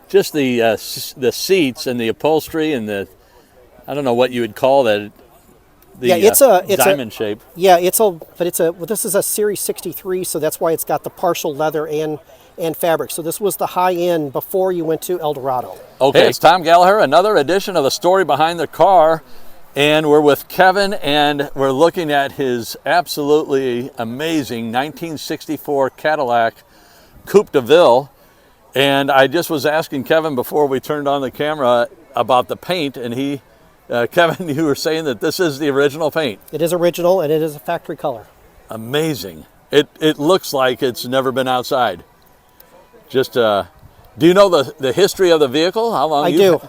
just the seats and the upholstery and I don't know what you would call that. It's diamond shape. Yeah, this is a Series 63, so that's why it's got the partial leather and fabric. So this was the high end before you went to El Dorado. Okay, hey, it's Tom Gallagher, another edition of The Story Behind the Car, and we're with Kevin, and we're looking at his absolutely amazing 1964 Cadillac Coupe De Ville. And I just was asking Kevin before we turned on the camera about the paint, and Kevin, you were saying that this is the original paint. It is original, and it is a factory color. Amazing. It looks like it's never been outside. Just, do you know the history of the vehicle? How long? I do.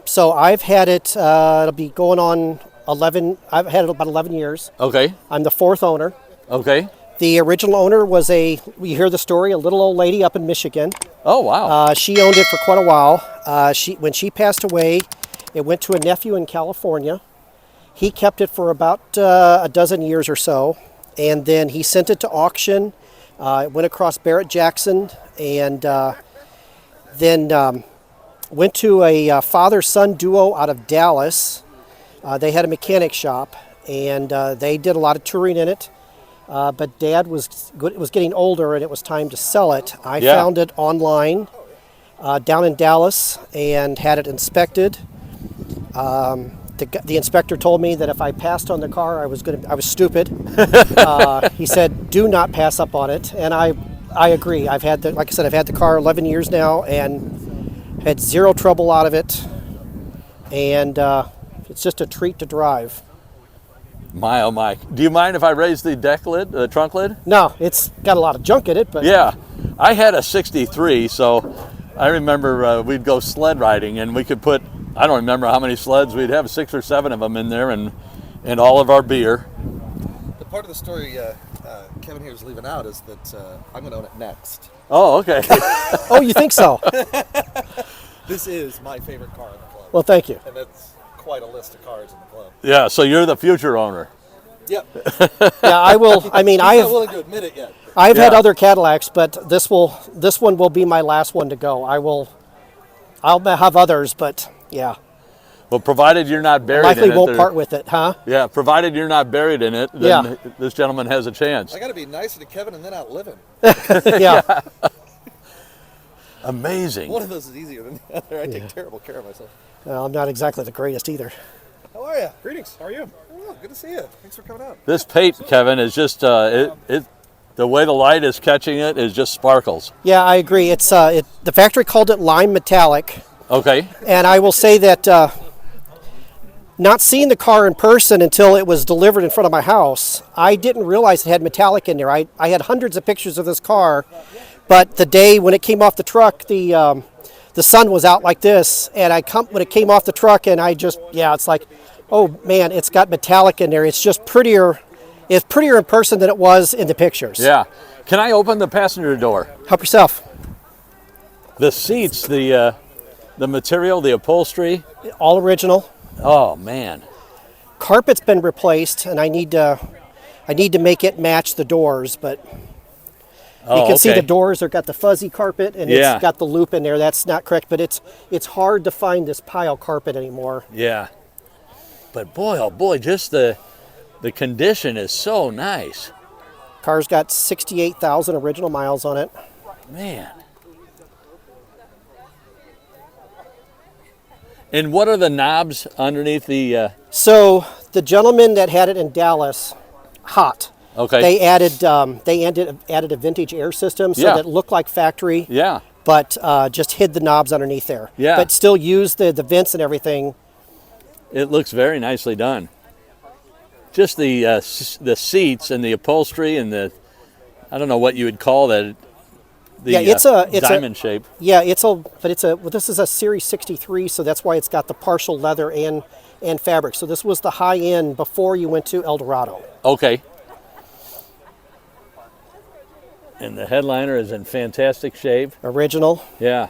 So I've had it, it'll be going on 11, I've had it about 11 years. Okay. I'm the fourth owner. Okay. The original owner was you hear the story, a little old lady up in Michigan. Oh, wow. She owned it for quite a while. When she passed away, it went to a nephew in California. He kept it for about a dozen years or so, and then he sent it to auction. It went across Barrett-Jackson, and then went to a father-son duo out of Dallas. They had a mechanic shop, and they did a lot of touring in it. But Dad was getting older, and it was time to sell it. I found it online down in Dallas and had it inspected. The inspector told me that if I passed on the car, I was stupid. He said, "Do not pass up on it," and I agree. Like I said, I've had the car 11 years now and had zero trouble out of it, and it's just a treat to drive. My oh my! Do you mind if I raise the deck lid, the trunk lid? No, it's got a lot of junk in it, but yeah, I had a '63, so I remember we'd go sled riding, and we could put, I don't remember how many sleds, we'd have 6 or 7 of them in there, and all of our beer. The part of the story Kevin here is leaving out is that I'm going to own it next. Oh, okay. Oh, you think so? This is my favorite car in the club. Well, thank you. And that's quite a list of cars in the club. Yeah, so you're the future owner. Yep. Yeah, I will. I mean, I'm not willing to admit it yet. I've had other Cadillacs, but this one will be my last one to go. I'll have others, but yeah. Well, provided you're not buried in it. Likely won't part with it, huh? Yeah, provided you're not buried in it, then this gentleman has a chance. I got to be nicer to Kevin and then outlive him. Yeah. Amazing. One of those is easier than the other. I take terrible care of myself. Well, I'm not exactly the greatest either. How are you? Greetings. How are you? Oh, good to see you. Thanks for coming out. This paint, Kevin, is just the way the light is catching it is just sparkles. Yeah, I agree. It's the factory called it lime metallic. Okay. And I will say that not seeing the car in person until it was delivered in front of my house, I didn't realize it had metallic in there. I had hundreds of pictures of this car, but the day when it came off the truck, the sun was out like this, and when it came off the truck, and it's like, oh man, it's got metallic in there. It's just prettier. It's prettier in person than it was in the pictures. Yeah. Can I open the passenger door? Help yourself. The seats, the material, the upholstery. All original. Oh man. Carpet's been replaced, and I need to make it match the doors, but you can see the doors are got the fuzzy carpet, and it's got the loop in there. That's not correct, but it's hard to find this pile carpet anymore. Yeah. But boy, oh boy, just the condition is so nice. Car's got 68,000 original miles on it. Man. And what are the knobs underneath the... So the gentleman that had it in Dallas, hot. Okay. They added a vintage air system so that it looked like factory. Yeah. But just hid the knobs underneath there. Yeah. But still used the vents and everything. It looks very nicely done. Just the seats and the upholstery and I don't know what you would call that. It's diamond shape. Yeah, this is a Series 63, so that's why it's got the partial leather and fabric. So this was the high end before you went to El Dorado. Okay. And the headliner is in fantastic shape. Original. Yeah.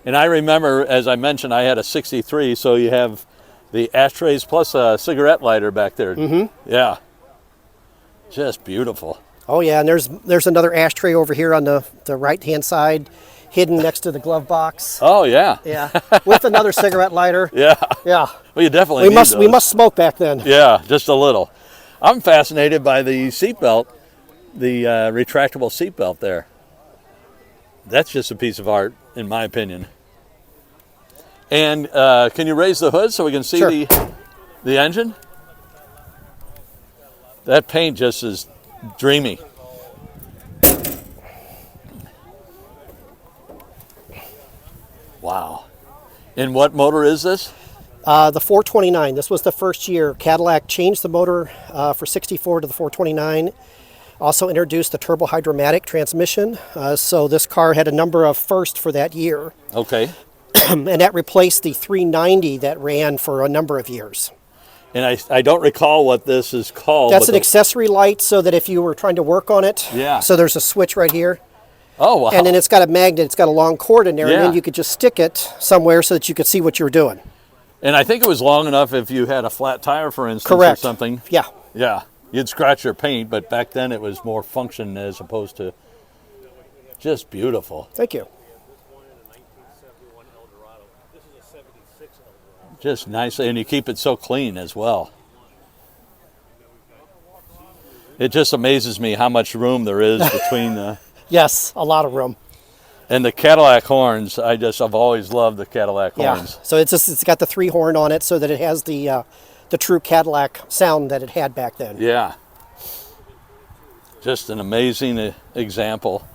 And I remember, as I mentioned, I had a 63, so you have the ashtrays plus a cigarette lighter back there. Mm-hmm. Yeah. Just beautiful. Oh yeah, and there's another ashtray over here on the right-hand side. hidden next to the glove box. Oh yeah. Yeah, with another cigarette lighter. Yeah. Yeah. Well, you definitely We need must those. smoke back then. Yeah, just a little. I'm fascinated by the seatbelt, the retractable seatbelt there. That's just a piece of art, in my opinion. And can you raise the hood so we can see Sure. the engine? That paint just is dreamy. Wow. And what motor is this? The 429. This was the first year Cadillac changed the motor for 64 to the 429. Also introduced the turbo hydromatic transmission. So this car had a number of firsts for that year. Okay. And that replaced the 390 that ran for a number of years. And I don't recall what this is called. That's but an accessory light so that if you were trying to work on it, Yeah. so there's a switch right here. Oh, wow. And then it's got a magnet, it's got a long cord in there, and Yeah. then you could just stick it somewhere so that you could see what you were doing. And I think it was long enough if you had a flat tire, for instance, Correct. or something. Yeah. Yeah. You'd scratch your paint, but back then it was more function as opposed to just beautiful. Thank you. Just nicely, and you keep it so clean as well. It just amazes me how much room there is between the... Yes, a lot of room. And the Cadillac horns, I've always loved the Cadillac Yeah. horns. So it's got the 3 horn on it so that it has the true Cadillac sound that it had back then. Yeah. Just an amazing example.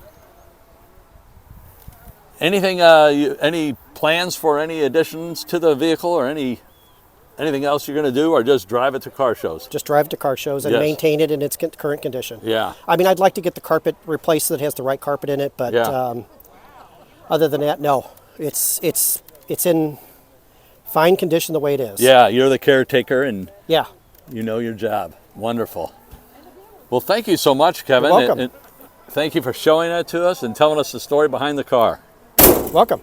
Anything, any plans for any additions to the vehicle or anything else you're going to do, or just drive it to car shows? Just drive it to car shows and Yes. maintain it in its current condition. Yeah. I mean, I'd like to get the carpet replaced so that it has the right carpet in it, but Yeah. other than that, no. It's in fine condition the way it is. Yeah, you're the caretaker and Yeah. you know your job. Wonderful. Well, thank you so much, Kevin. You're welcome. And thank you for showing that to us and telling us the story behind the car. Welcome.